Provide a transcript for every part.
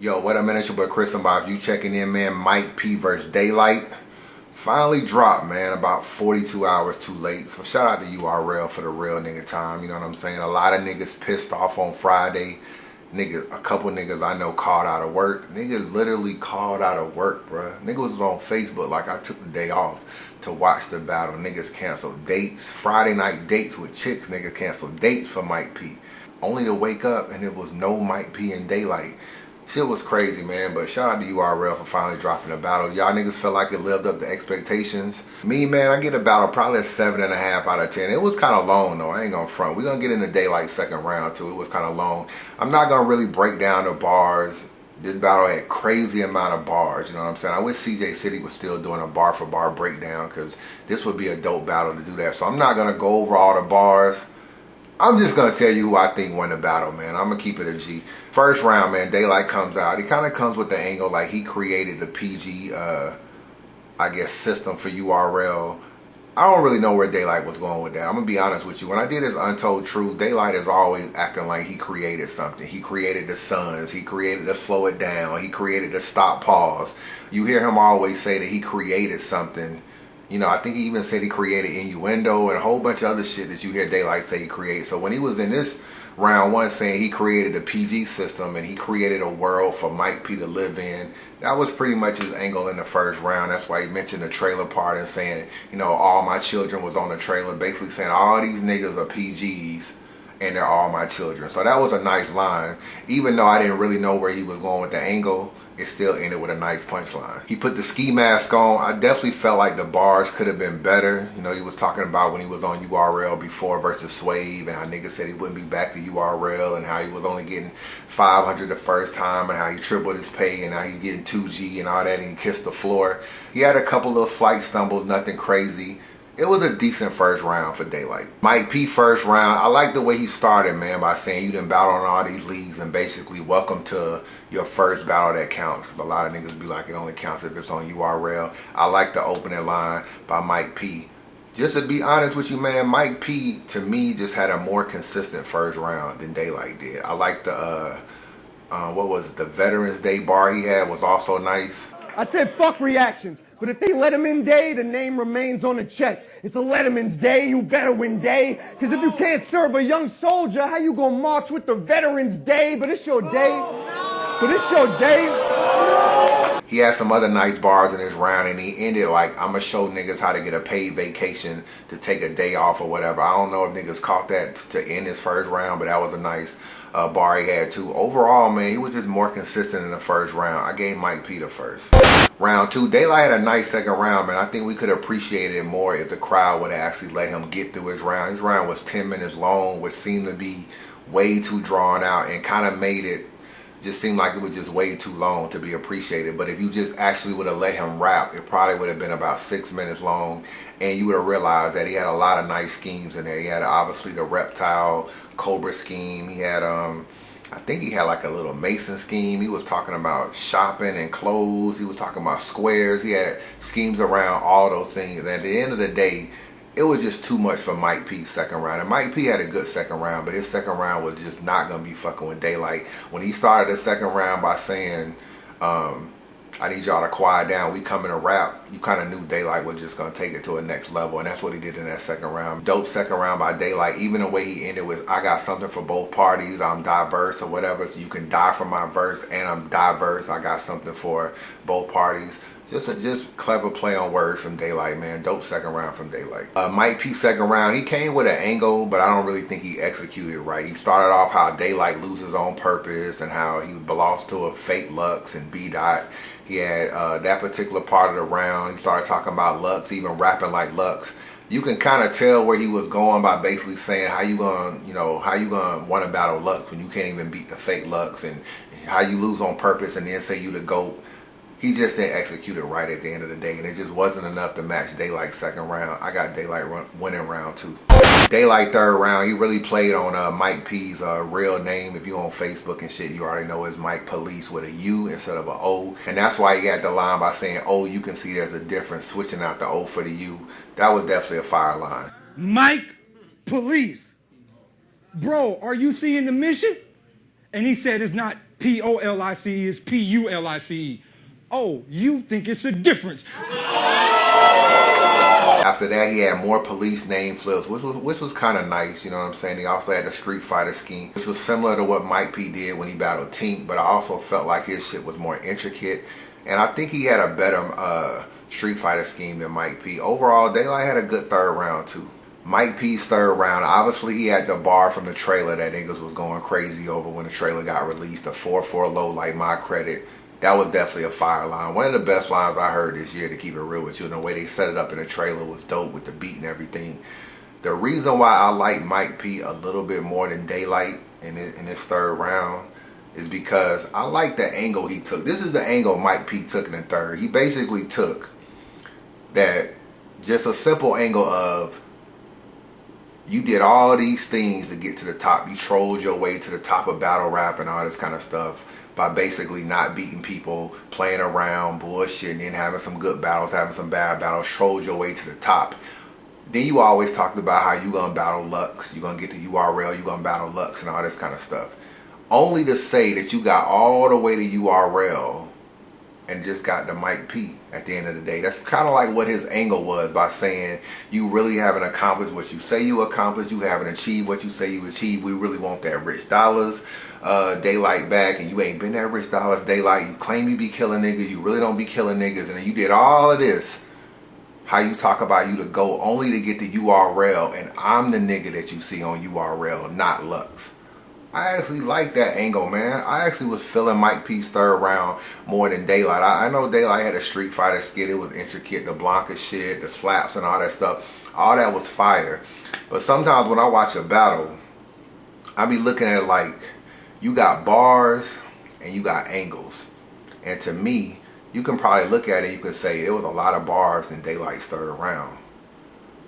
Yo, what up, man? It's your boy Chris. If you checking in, man, Mike P versus Daylyt. Finally dropped, man, about 42 hours too late. So shout out to URL for the real nigga time. You know what I'm saying? A lot of niggas pissed off on Friday. A couple niggas I know called out of work. Niggas literally called out of work, bruh. Niggas was on Facebook like I took the day off to watch the battle. Niggas canceled dates. Friday night dates with chicks. Niggas canceled dates for Mike P. Only to wake up and it was no Mike P and Daylyt. Shit was crazy, man, but shout out to URL for finally dropping the battle. Y'all niggas felt like it lived up to expectations. Me, man, I get a battle probably a 7.5 out of 10. It was kind of long, though. I ain't gonna front. We're gonna get into Daylyt second round, too. It was kind of long. I'm not gonna really break down the bars. This battle had crazy amount of bars, you know what I'm saying? I wish CJ City was still doing a bar for bar breakdown, because this would be a dope battle to do that. So I'm not gonna go over all the bars. I'm just going to tell you who I think won the battle, man. I'm going to keep it a G. First round, man, Daylyt comes out. He kind of comes with the angle like he created the PG, I guess, system for URL. I don't really know where Daylyt was going with that. I'm going to be honest with you. When I did his Untold Truth, Daylyt is always acting like he created something. He created the Suns. He created the Slow It Down. He created the Stop Pause. You hear him always say that he created something. You know, I think he even said he created innuendo and a whole bunch of other shit that you hear Daylyt say he created. So when he was in this round one saying he created the PG system and he created a world for Mike P to live in, that was pretty much his angle in the first round. That's why he mentioned the trailer part and saying, you know, all my children was on the trailer, basically saying all these niggas are PGs and they're all my children. So that was a nice line. Even though I didn't really know where he was going with the angle, it still ended with a nice punchline. He put the ski mask on. I definitely felt like the bars could have been better. You know, he was talking about when he was on URL before versus Swave and how niggas said he wouldn't be back to URL and how he was only getting 500 the first time and how he tripled his pay and now he's getting 2G and all that and he kissed the floor. He had a couple little slight stumbles, nothing crazy. It was a decent first round for Daylyt. Mike P first round, I like the way he started, man, by saying you done battled on all these leagues and basically welcome to your first battle that counts. Because a lot of niggas be like, it only counts if it's on URL. I like the opening line by Mike P. Just to be honest with you, man, Mike P, to me, just had a more consistent first round than Daylyt did. I like the, what was it, the Veterans Day bar he had was also nice. I said fuck reactions, but if they let him in Day, the name remains on the chest. It's a Letterman's Day, you better win Day. Cause if you can't serve a young soldier, how you gonna march with the Veterans Day? But it's your day. But it's your day. He had some other nice bars in his round and he ended like, I'ma show niggas how to get a paid vacation to take a day off or whatever. I don't know if niggas caught that to end his first round, but that was a nice bar he had too. Overall, man, he was just more consistent in the first round. I gave Mike P the first. Round two, Daylyt had a nice second round, man. I think we could have appreciated it more if the crowd would have actually let him get through his round. His round was 10 minutes long, which seemed to be way too drawn out and kind of made it just seemed like it was just way too long to be appreciated. But if you just actually would have let him rap, it probably would have been about 6 minutes long and you would have realized that he had a lot of nice schemes in there. He had obviously the reptile Cobra scheme. He had I think he had like a little Mason scheme. He was talking about shopping and clothes. He was talking about squares. He had schemes around all those things. And at the end of the day, it was just too much for Mike P's second round. And Mike P had a good second round, but his second round was just not going to be fucking with Daylyt. When he started the second round by saying, I need y'all to quiet down, we coming to rap, you kind of knew Daylyt was just going to take it to a next level. And that's what he did in that second round. Dope second round by Daylyt. Even the way he ended with, I got something for both parties, I'm diverse or whatever, so you can die for my verse and I'm diverse, I got something for both parties. Just clever play on words from Daylyt, man. Dope second round from Daylyt. Mike P second round, he came with an angle, but I don't really think he executed right. He started off how Daylyt loses on purpose and how he belongs to a fake Lux and B Dot. He had that particular part of the round. He started talking about Lux, even rapping like Lux. You can kind of tell where he was going by basically saying how you gonna, you know, how you gonna want to battle Lux when you can't even beat the fake Lux, and how you lose on purpose and then say you the GOAT. He just didn't execute it right at the end of the day, and it just wasn't enough to match Daylyt's second round. I got Daylyt winning round two. Daylyt third round, he really played on Mike P's real name. If you're on Facebook and shit, you already know it's Mike Police with a U instead of an O. And that's why he had the line by saying, oh, you can see there's a difference, switching out the O for the U. That was definitely a fire line. Mike Police. Bro, are you seeing the mission? And he said it's not P-O-L-I-C-E is P-U-L-I-C-E. Oh, you think it's a difference. After that, he had more police name flips, which was kind of nice, you know what I'm saying? He also had the Street Fighter scheme, which was similar to what Mike P did when he battled Tink, but I also felt like his shit was more intricate. And I think he had a better Street Fighter scheme than Mike P. Overall, Daylyt had a good third round too. Mike P's third round, obviously he had the bar from the trailer that niggas was going crazy over when the trailer got released. The 4-4 low, like my credit. That was definitely a fire line. One of the best lines I heard this year, to keep it real with you. And the way they set it up in the trailer was dope with the beat and everything. The reason why I like Mike P a little bit more than Daylyt in this third round is because I like the angle he took. This is the angle Mike P took in the third. He basically took that, just a simple angle of, you did all these things to get to the top. You trolled your way to the top of battle rap and all this kind of stuff by basically not beating people, playing around, bullshitting, and having some good battles, having some bad battles, trolled your way to the top. Then you always talked about how you gonna battle Lux, you gonna get the URL, you gonna battle Lux and all this kind of stuff. Only to say that you got all the way to URL and just got the Mike P at the end of the day. That's kind of like what his angle was, by saying you really haven't accomplished what you say you accomplished, you haven't achieved what you say you achieved. We really want that rich dollars, Daylyt back, and you ain't been that rich dollars, Daylyt. You claim you be killing niggas, you really don't be killing niggas, and you did all of this. How you talk about you to go only to get the URL, and I'm the nigga that you see on URL, not Lux. I actually like that angle, man. I actually was feeling Mike P's third round more than Daylyt. I know Daylyt had a Street Fighter skit. It was intricate. The Blanca shit, the slaps and all that stuff. All that was fire. But sometimes when I watch a battle, I be looking at it like, you got bars and you got angles. And to me, you can probably look at it, you can say it was a lot of bars in Daylight's third round.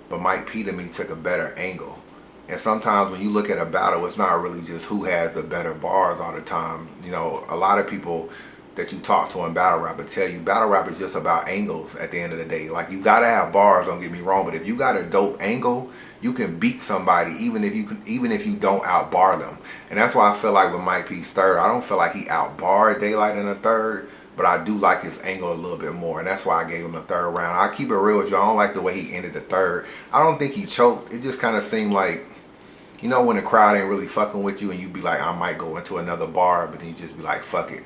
But Mike P to me took a better angle. And sometimes when you look at a battle, it's not really just who has the better bars all the time. You know, a lot of people that you talk to in battle rap will tell you battle rap is just about angles at the end of the day. Like, you gotta have bars, don't get me wrong, but if you got a dope angle, you can beat somebody even if you don't outbar them. And that's why I feel like with Mike P's third, I don't feel like he outbarred Daylyt in the third, but I do like his angle a little bit more, and that's why I gave him the third round. I keep it real with you, I don't like the way he ended the third. I don't think he choked. It just kind of seemed like, you know, when the crowd ain't really fucking with you and you be like, I might go into another bar, but then you just be like, fuck it,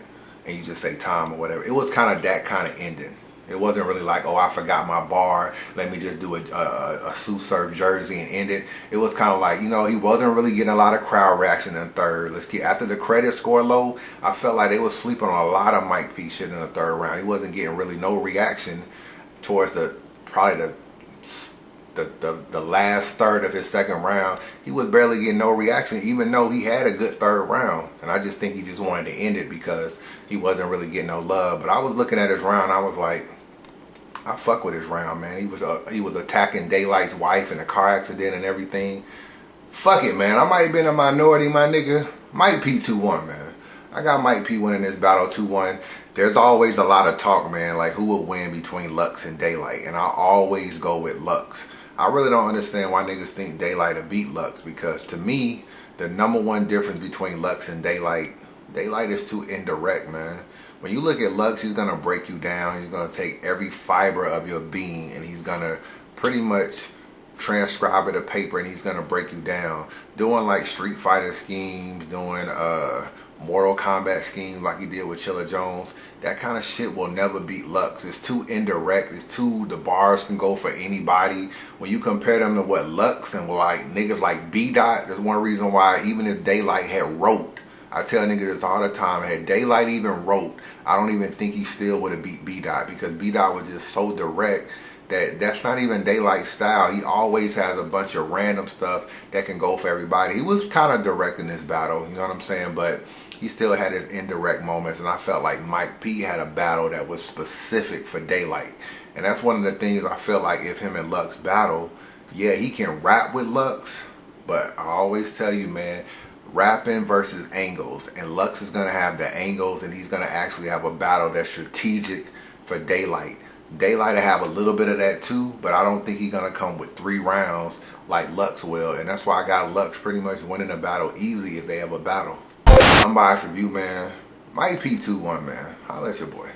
and you just say time or whatever. It was kind of that kind of ending. It wasn't really like, oh, I forgot my bar, let me just do a Sue Surf jersey and end it. It was kind of like, you know, he wasn't really getting a lot of crowd reaction in third. After the credits score low, I felt like they was sleeping on a lot of Mike P shit in the third round. He wasn't getting really no reaction towards probably the last third of his second round. He was barely getting no reaction, even though he had a good third round. And I just think he just wanted to end it because he wasn't really getting no love. But I was looking at his round, I was like, I fuck with his round, man. He was attacking Daylight's wife in a car accident and everything. Fuck it, man. I might have been a minority, my nigga. Mike P 2-1, man. I got Mike P winning this battle 2-1. There's always a lot of talk, man, like who will win between Lux and Daylyt, and I always go with Lux. I really don't understand why niggas think Daylyt will beat Lux, because to me, the #1 difference between Lux and Daylyt is too indirect, man. When you look at Lux, he's gonna break you down. He's gonna take every fiber of your being and he's gonna pretty much transcribe it to paper, and he's gonna break you down. Doing like Street Fighter schemes, doing Mortal Kombat schemes like he did with Chilla Jones, that kind of shit will never beat Lux. It's too indirect. The bars can go for anybody. When you compare them to what Lux and like niggas like B-Dot, there's one reason why even if Daylyt had wrote, I tell niggas this all the time, had Daylyt even wrote, I don't even think he still would have beat B-Dot, because B-Dot was just so direct that's not even Daylight's style. He always has a bunch of random stuff that can go for everybody. He was kind of direct in this battle, you know what I'm saying? But he still had his indirect moments, and I felt like Mike P had a battle that was specific for Daylyt. And that's one of the things I feel like if him and Lux battle, yeah, he can rap with Lux, but I always tell you, man, rapping versus angles, and Lux is going to have the angles, and he's going to actually have a battle that's strategic for Daylyt. Daylyt will have a little bit of that too, but I don't think he's going to come with 3 rounds like Lux will, and that's why I got Lux pretty much winning the battle easy if they have a battle. Unbiased review, man. Mike P 2-1, man. Holla at your boy.